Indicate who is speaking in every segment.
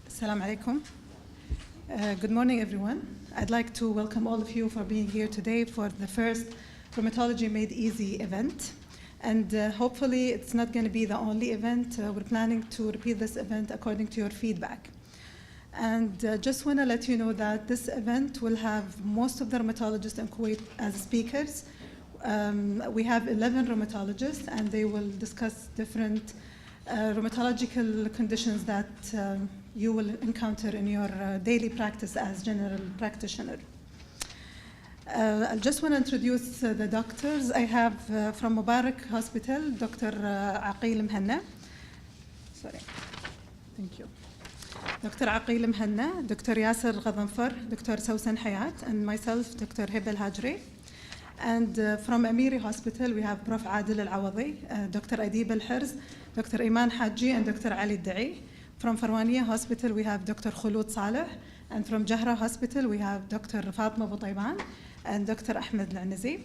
Speaker 1: Assalamu alaikum. Good morning, everyone. I'd like to welcome all of you for being here today for the first Rheumatology Made Easy event. And hopefully it's not going to be the only event. We're planning to repeat this event according to your feedback. And just want to let you know that this event will have most of the rheumatologists in Kuwait as speakers. We have 11 rheumatologists, and they will discuss different rheumatological conditions that you will encounter in your daily practice as general practitioner. I just want to introduce the doctors. I have from Mubarak Hospital, Dr. Adel Mhanna. Sorry. Thank you. Dr. Adel Mhanna, Dr. Yasser Ghadhanfar, Dr. Sawsan Hayat, and myself, Dr. Heba Al-Hajri. And from Amiri Hospital, we have Prof. Adel Al-Awadi, Dr. Adib Al-Hirz, Dr. Iman Haji, and Dr. Ali Da'i. From Farwaniya Hospital, we have Dr. Khulud Saleh. And from Jahra Hospital, we have Dr. Fatma Butayban and Dr. Ahmed Al-Anazi.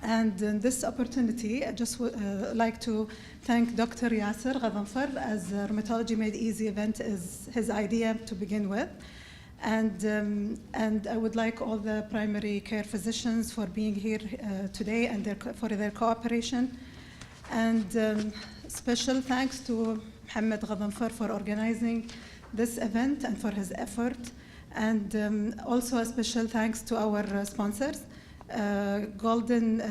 Speaker 1: And in this opportunity, I just like to thank Dr. Yasser Ghadhanfar, as Rheumatology Made Easy event is his idea to begin with. And I would like all the primary care physicians for being here today and for their cooperation. And special thanks to Mohammed Ghadhanfar for organizing this event and for his effort. And also a special thanks to our sponsors. Golden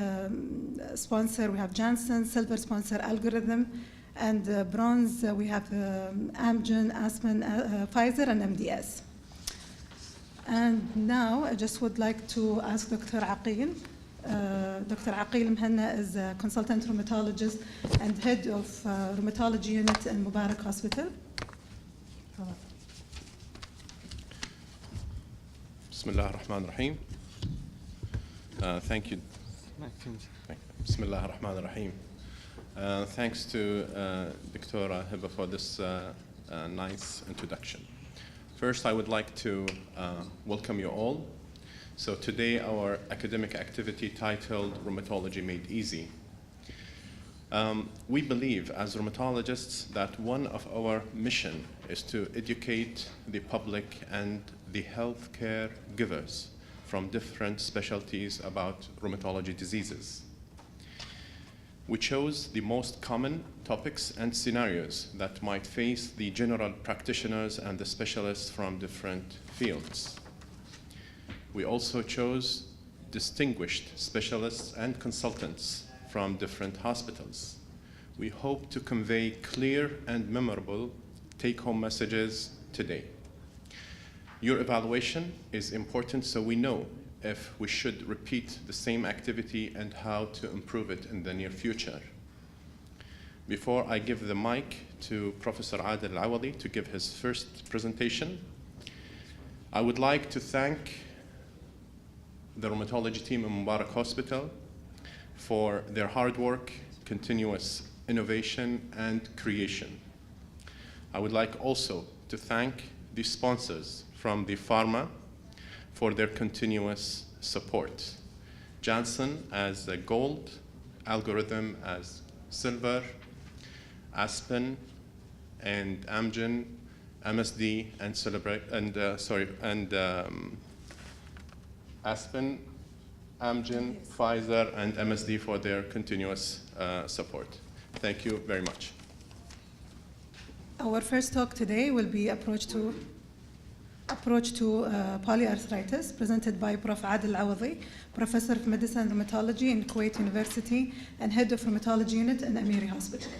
Speaker 1: sponsor, we have Janssen. Silver sponsor, Algorithm. And bronze, we have Amgen, Aspen, Pfizer, and MDS. And now I just would like to ask Dr. Adel. Dr. Adel Mhanna is a consultant rheumatologist and head of rheumatology unit in Mubarak Hospital.
Speaker 2: Bismillah ar-Rahman ar-Rahim. Thank you. Bismillah ar-Rahman ar-Rahim. Thanks to Dr. Heba for this nice introduction. First, I would like to welcome you all. So today, our academic activity titled Rheumatology Made Easy. We believe as rheumatologists that one of our mission is to educate the public and the healthcare givers from different specialties about rheumatology diseases. We chose the most common topics and scenarios that might face the general practitioners and the specialists from different fields. We also chose distinguished specialists and consultants from different hospitals. We hope to convey clear and memorable take-home messages today. Your evaluation is important so we know if we should repeat the same activity and how to improve it in the near future. Before I give the mic to Professor Adel Al-Awadi to give his first presentation, I would like to thank the rheumatology team in Mubarak Hospital for their hard work, continuous innovation, and creation. I would like also to thank the sponsors from the pharma for their continuous support. Janssen as a gold, Algorithm as silver, Aspen and Amgen, MSD and Aspen, Amgen, Pfizer, and MSD for their continuous support. Thank you very much.
Speaker 1: Our first talk today will be approach to polyarthritis, presented by Prof. Adel Al-Awadi, Professor of Medicine and Rheumatology in Kuwait University and Head of Rheumatology Unit in Amiri Hospital.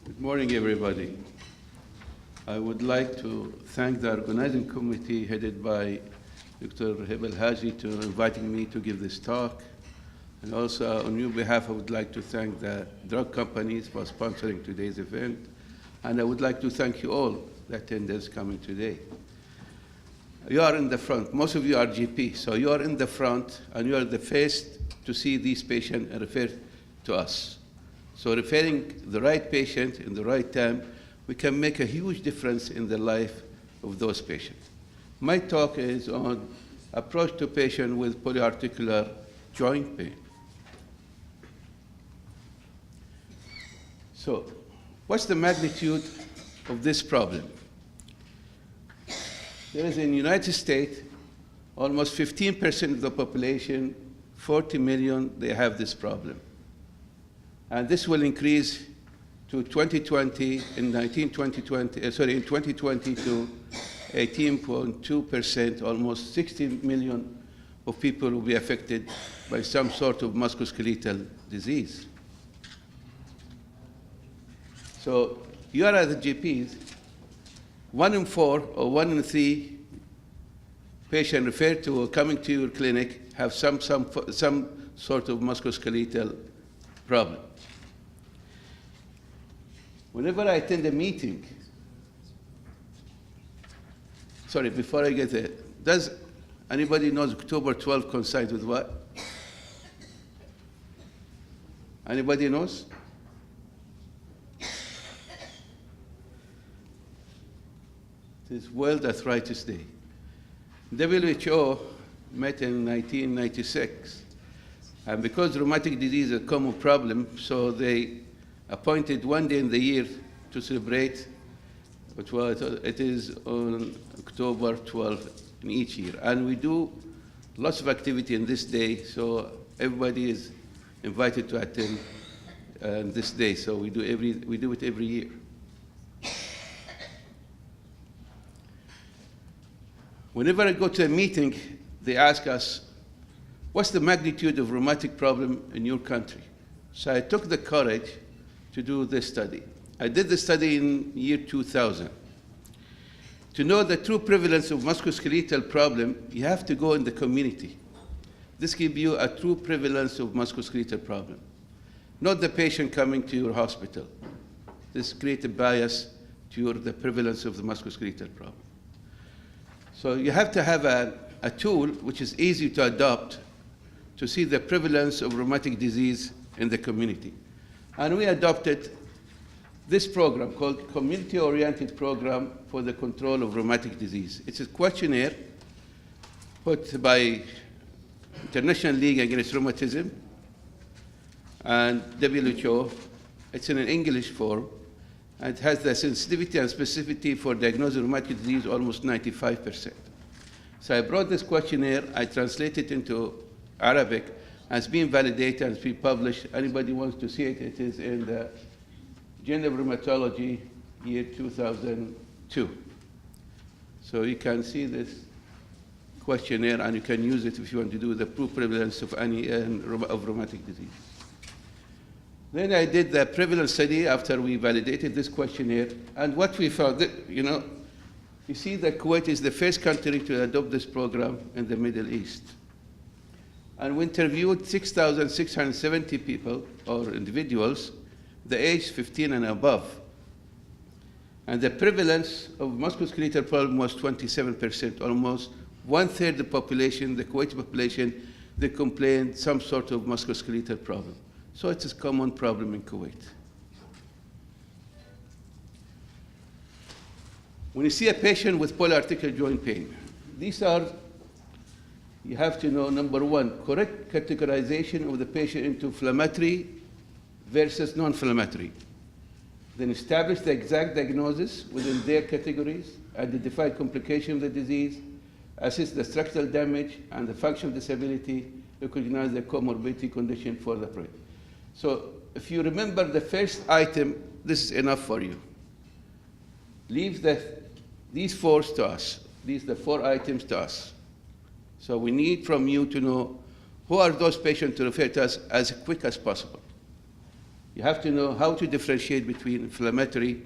Speaker 3: Good morning, everybody. I would like to thank the organizing committee headed by Dr. Heba Al-Haji to inviting me to give this talk. And also on your behalf, I would like to thank the drug companies for sponsoring today's event. And I would like to thank you all, the attendants coming today. You are in the front. Most of you are GP, so you are in the front and you are the first to see these patients and refer to us. So referring the right patient in the right time, we can make a huge difference in the life of those patients. My talk is on approach to patient with polyarticular joint pain. So what's the magnitude of this problem? There is in the United States, almost 15% of the population, 40 million, they have this problem. And this will increase to 2020, in 2020 to 18.2%, almost 60 million of people will be affected by some sort of musculoskeletal disease. So you are as the GPs, 1 in 4 or 1 in 3 patients referred to or coming to your clinic have some sort of musculoskeletal problem. Whenever I attend a meeting, sorry, before I get there, does anybody knows October 12th coincides with what? Anybody knows? It is World Arthritis Day. WHO met in 1996, and because rheumatic disease is a common problem, so they appointed one day in the year to celebrate, it is on October 12th in each year. And we do lots of activity in this day, so everybody is invited to attend this day. So we do it every year. Whenever I go to a meeting, they ask us, what's the magnitude of rheumatic problem in your country? So I took the courage to do this study. I did the study in year 2000. To know the true prevalence of musculoskeletal problem, you have to go in the community. This gives you a true prevalence of musculoskeletal problem, not the patient coming to your hospital. This creates a bias to the prevalence of the musculoskeletal problem. So you have to have a tool which is easy to adopt to see the prevalence of rheumatic disease in the community. And we adopted this program called Community-Oriented Program for the Control of Rheumatic Disease. It's a questionnaire put by International League Against Rheumatism and WHO. It's in an English form. And it has the sensitivity and specificity for diagnosing rheumatic disease almost 95%. So I brought this questionnaire, I translated it into Arabic, and it's been validated and it's been published. Anybody wants to see it, it is in the Journal of Rheumatology, year 2002. So you can see this questionnaire and you can use it if you want to do the proof prevalence of any of rheumatic disease. Then I did the prevalence study after we validated this questionnaire, and what we found, you see that Kuwait is the first country to adopt this program in the Middle East. And we interviewed 6,670 people or individuals, the age 15 and above. And the prevalence of musculoskeletal problem was 27%, almost 1/3 of the population, the Kuwaiti population, they complained some sort of musculoskeletal problem. So it's a common problem in Kuwait. When you see a patient with polyarticular joint pain, these are, you have to know, number one, correct categorization of the patient into inflammatory versus non-inflammatory. Then establish the exact diagnosis within their categories, identify complication of the disease, assess the structural damage and the functional disability, recognize the comorbidity condition for the patient. So if you remember the first item, this is enough for you. Leave these four to us. These are the 4 items to us. So we need from you to know who are those patients to refer to us as quick as possible. You have to know how to differentiate between inflammatory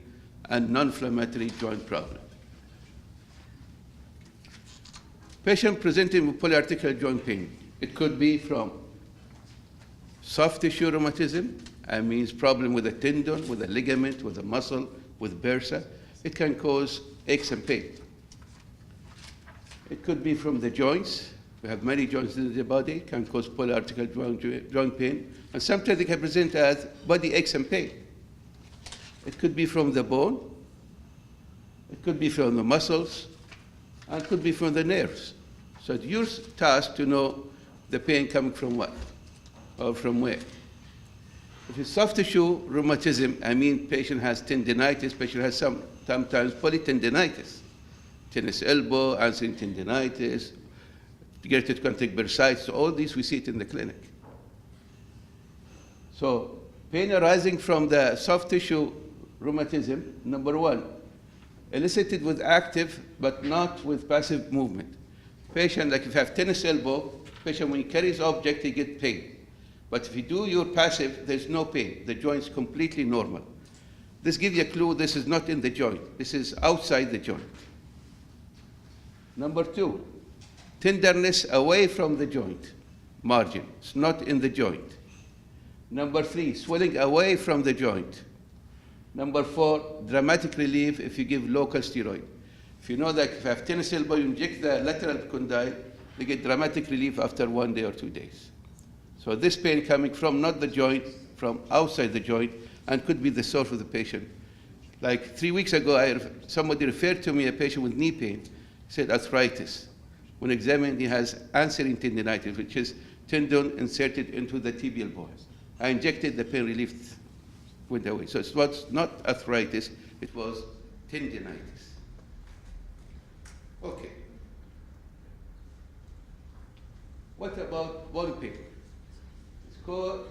Speaker 3: and non-inflammatory joint problem. Patient presenting with polyarticular joint pain. It could be from soft tissue rheumatism, that means problem with a tendon, with a ligament, with a muscle, with bursa. It can cause aches and pain. It could be from the joints. We have many joints in the body, can cause polyarticular joint pain. And sometimes they can present as body aches and pain. It could be from the bone. It could be from the muscles. And it could be from the nerves. So it's your task to know the pain coming from what or from where. If it's soft tissue rheumatism, I mean patient has tendinitis, patient has sometimes polytendinitis, tennis elbow, answering tendinitis, degenerative contact bursitis, so all these we see it in the clinic. So pain arising from the soft tissue rheumatism, number one, elicited with active but not with passive movement. Patient, like if you have tennis elbow, patient when he carries object, he gets pain. But if you do your passive, there's no pain. The joint's completely normal. This gives you a clue this is not in the joint. This is outside the joint. Number two, tenderness away from the joint margin. It's not in the joint. Number three, swelling away from the joint. Number four, dramatic relief if you give local steroid. If you know that if you have tennis elbow, you inject the lateral condyle, you get dramatic relief after 1 day or 2 days. So this pain coming from not the joint, from outside the joint, and could be the source of the patient. Like 3 weeks ago, somebody referred to me a patient with knee pain, said arthritis. When examined, he has answering tendinitis, which is tendon inserted into the tibial bone. I injected, the pain relief went away. So it was not arthritis, it was tendinitis. Okay. What about bone pain? It's called,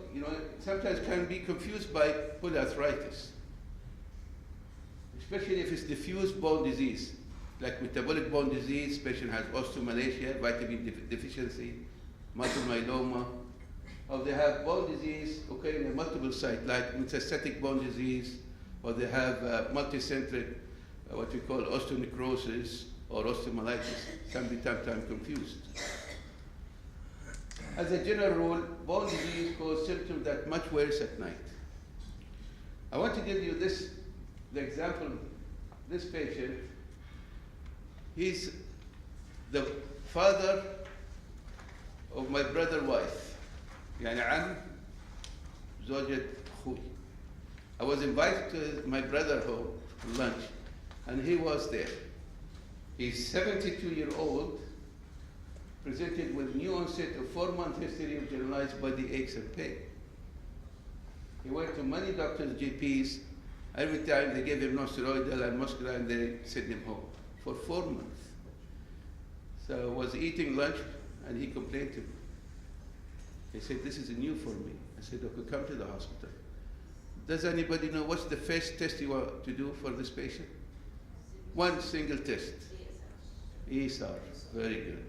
Speaker 3: sometimes can be confused by polyarthritis, especially if it's diffuse bone disease, like metabolic bone disease, patient has osteomalacia, vitamin deficiency, multiple myeloma, or they have bone disease occurring in multiple sites, like metastatic bone disease, or they have multicentric, what we call osteonecrosis or osteomyelitis, can be sometimes confused. As a general rule, bone disease causes symptoms that much worse at night. I want to give you the example, this patient. He's the father of my brother's wife. يعني عم زوجة أخوي. I was invited to my brother's home for lunch, and he was there. He's 72-year-old, presented with new onset of 4-month history of generalized body aches and pain. He went to many doctors, GPs. Every time they gave him non-steroidal and muscular, and they sent him home for 4 months. So I was eating lunch, and he complained to me. He said, "This is new for me." I said, "Okay, come to the hospital. Does anybody know what's the first test you want to do for this patient?" One single test. ESR, very good.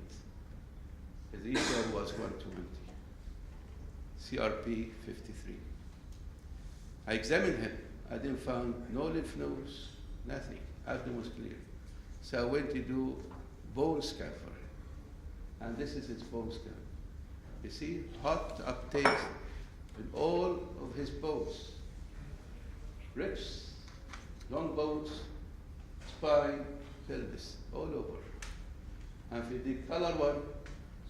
Speaker 3: His ESR was 120. CRP 53. I examined him. I didn't find no lymph nodes, nothing. Abdomen was clear. So I went to do bone scan for him. And this is his bone scan. You see, hot uptake in all of his bones. Ribs, long bones, spine, pelvis, all over. And if you did color one,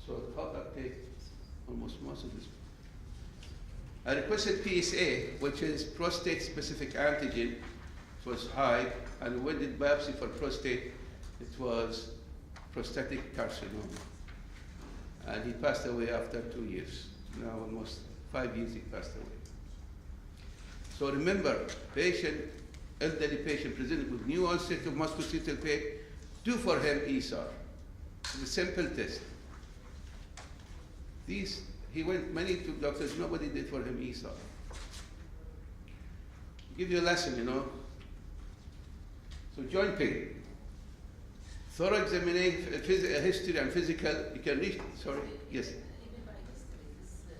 Speaker 3: so hot uptake, almost most of this. I requested PSA, which is prostate-specific antigen. It was high, and when did biopsy for prostate, it was prostatic carcinoma. And he passed away after 2 years. Now almost 5 years he passed away. So remember, elderly patient presented with new onset of musculoskeletal pain, do for him ESR. It's a simple test. He went many to doctors, nobody did for him ESR. Give you a lesson, So joint pain. Thorough examination, history and physical, you can reach, sorry, yes.
Speaker 4: Even by history,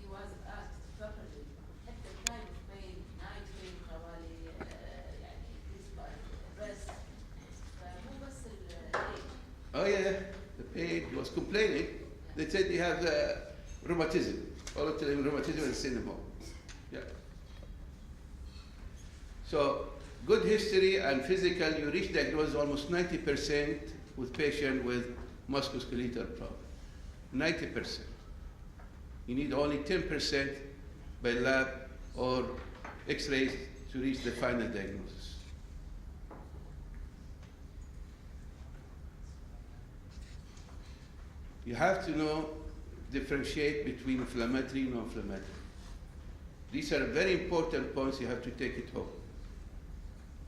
Speaker 4: he was asked properly at the time of pain, night pain, حوالي this part, rest. فمو بس الpain.
Speaker 3: Oh yeah, the pain, he was complaining. They said he has rheumatism. All of them rheumatism and cinema. Yeah. So good history and physical, you reach diagnosis almost 90% with patient with musculoskeletal problem. 90%. You need only 10% by lab or X-rays to reach the final diagnosis. You have to differentiate between inflammatory and non-inflammatory. These are very important points you have to take it home.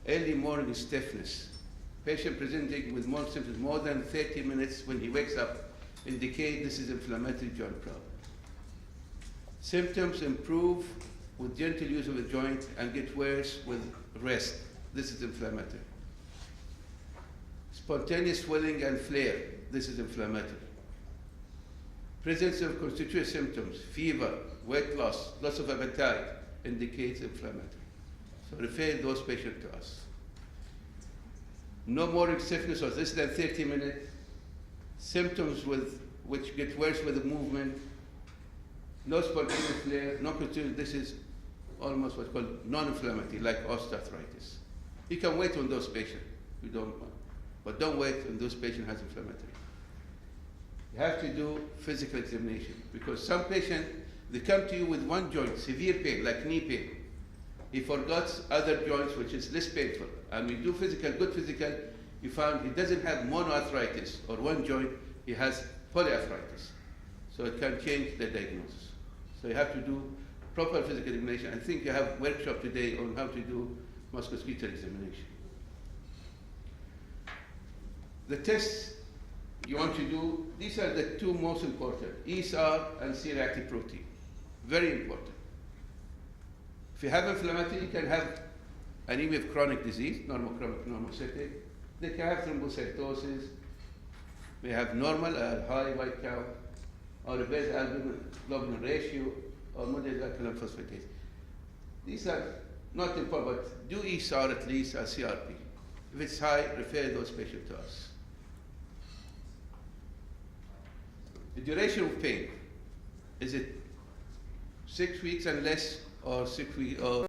Speaker 3: Early morning stiffness. Patient presenting with more symptoms more than 30 minutes when he wakes up indicate this is inflammatory joint problem. Symptoms improve with gentle use of the joint and get worse with rest. This is inflammatory. Spontaneous swelling and flare. This is inflammatory. Presence of constituent symptoms, fever, weight loss, loss of appetite, indicates inflammatory. So refer those patients to us. No morning stiffness or less than 30 minutes. Symptoms which get worse with the movement. No spontaneous flare, no constituent. This is almost what's called non-inflammatory, like osteoarthritis. You can wait on those patients. You don't want. But don't wait when those patients has inflammatory. You have to do physical examination because some patients, they come to you with one joint, severe pain, like knee pain. He forgets other joints, which is less painful. And we do physical, good physical, you found he doesn't have monoarthritis or one joint, he has polyarthritis. So it can change the diagnosis. So you have to do proper physical examination. I think you have a workshop today on how to do musculoskeletal examination. The tests you want to do, these are the two most important, ESR and C-reactive protein. Very important. If you have inflammatory, you can have anemia of chronic disease, normocytic. They can have thrombocytosis. They have normal or high white count, or a base albumin ratio, or moderate alkaline phosphatase. These are not important, but do ESR at least or CRP. If it's high, refer those patients to us. The duration of pain, is it 6 weeks and less, or 6 weeks, or